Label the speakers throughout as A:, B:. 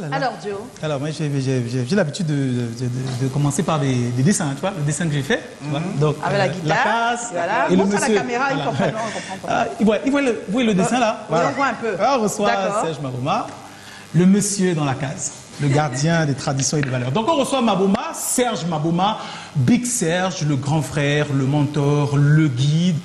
A: là.
B: Alors, Joe.
A: Alors, moi, j'ai l'habitude de commencer par des dessins, tu vois, le dessin que j'ai fait. Tu vois. Donc,
B: avec la guitare.
A: La case.
B: Voilà.
A: Et le
B: Montre à
A: monsieur.
B: la caméra,
A: Voilà.
B: il comprend. On comprend.
A: Vous voyez le dessin là?
B: Oui, on voit un peu.
A: Alors, on reçoit Serge Maboma, le monsieur dans la case, le gardien des traditions et des valeurs. Donc, on reçoit Maboma, Serge Maboma, Big Serge, le grand frère, le mentor, le guide.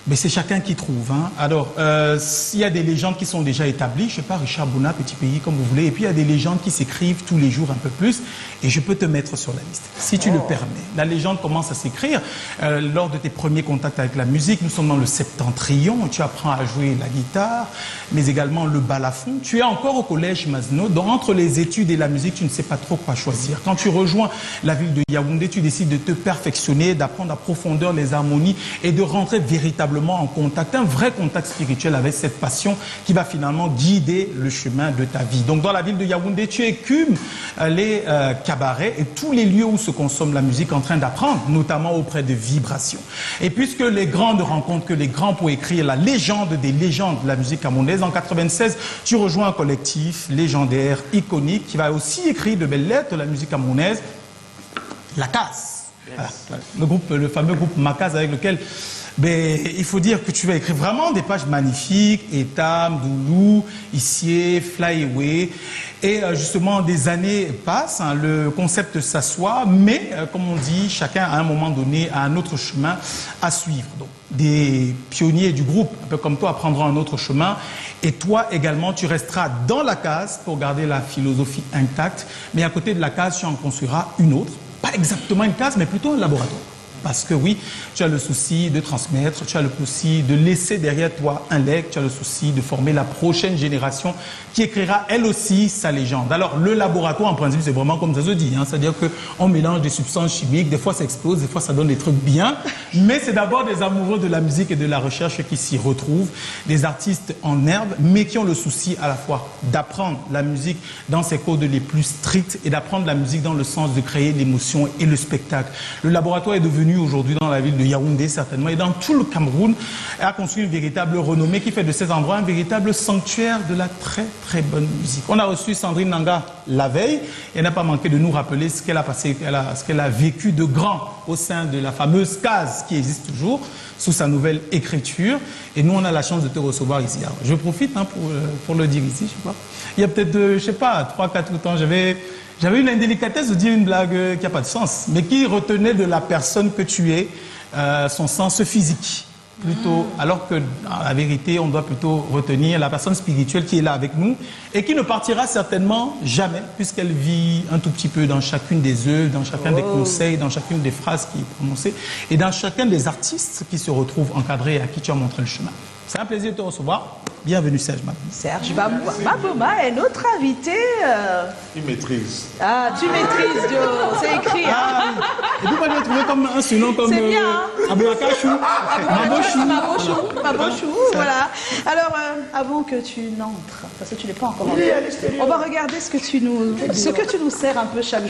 A: Mais c'est chacun qui trouve. Hein. Alors, il y a des légendes qui sont déjà établies. Je ne sais pas, Richard Bouna, Petit Pays, comme vous voulez. Et puis, il y a des légendes qui s'écrivent tous les jours un peu plus. Et je peux te mettre sur la liste, si tu le permets. La légende commence à s'écrire lors de tes premiers contacts avec la musique. Nous sommes dans le septentrion. Tu apprends à jouer la guitare, mais également le balafon. Tu es encore au collège Masno. Donc, entre les études et la musique, tu ne sais pas trop quoi choisir. Quand tu rejoins la ville de Yaoundé, tu décides de te perfectionner, d'apprendre à profondeur les harmonies et de rentrer véritablement en contact, un vrai contact spirituel avec cette passion qui va finalement guider le chemin de ta vie. Donc dans la ville de Yaoundé, tu écumes les cabarets et tous les lieux où se consomme la musique en train d'apprendre, notamment auprès de Vibrations. Et puisque les grandes rencontres, que les grands pour écrire la légende des légendes de la musique camerounaise, en 96, tu rejoins un collectif légendaire, iconique, qui va aussi écrire de belles lettres de la musique camerounaise, La Case. Voilà. Le fameux groupe Macaz avec lequel il faut dire que tu vas écrire vraiment des pages magnifiques, Etam, Doulou, Issier, Fly Away. Et justement, des années passent, hein, le concept s'assoit, mais comme on dit, chacun à un moment donné a un autre chemin à suivre. Donc, des pionniers du groupe, un peu comme toi, prendront un autre chemin. Et toi également, tu resteras dans la case pour garder la philosophie intacte. Mais à côté de la case, tu en construiras une autre. Pas exactement une case, mais plutôt un laboratoire. Parce que oui, tu as le souci de transmettre, tu as le souci de laisser derrière toi un legs, tu as le souci de former la prochaine génération qui écrira elle aussi sa légende. Alors le laboratoire en principe c'est vraiment comme ça se dit, hein, c'est-à-dire qu'on mélange des substances chimiques, des fois ça explose, des fois ça donne des trucs bien, mais c'est d'abord des amoureux de la musique et de la recherche qui s'y retrouvent, des artistes en herbe, mais qui ont le souci à la fois d'apprendre la musique dans ses codes les plus stricts et d'apprendre la musique dans le sens de créer l'émotion et le spectacle. Le laboratoire est devenu aujourd'hui dans la ville de Yaoundé certainement et dans tout le Cameroun a construit une véritable renommée qui fait de ces endroits un véritable sanctuaire de la très bonne musique. On a reçu Sandrine Nanga la veille et elle n'a pas manqué de nous rappeler ce qu'elle a passé, ce qu'elle a vécu de grand au sein de la fameuse case qui existe toujours sous sa nouvelle écriture et nous on a la chance de te recevoir ici. Alors, je profite hein, pour le dire ici, je sais pas. Il y a peut-être, je sais pas, 3-4 ans, j'avais eu l'indélicatesse de dire une blague qui n'a pas de sens, mais qui retenait de la personne que tu es son sens physique, plutôt, alors que, en la vérité, on doit plutôt retenir la personne spirituelle qui est là avec nous et qui ne partira certainement jamais, puisqu'elle vit un tout petit peu dans chacune des œuvres, dans chacun des conseils, dans chacune des phrases qui est prononcée et dans chacun des artistes qui se retrouvent encadrés et à qui tu as montré le chemin. C'est un plaisir de te recevoir. Bienvenue Serge Maboma.
B: Serge Maboma est notre invité.
C: Il maîtrise.
B: Ah, tu maîtrises, Joe. C'est écrit. Hein.
A: Ah, et vous m'avez trouvé comme un surnom comme
B: c'est bien. Hein.
A: Abouakachou.
B: Mabochou, voilà. Alors, avant que tu n'entres, parce que tu n'es pas encore entré, on va regarder ce que tu nous sers un peu chaque jour.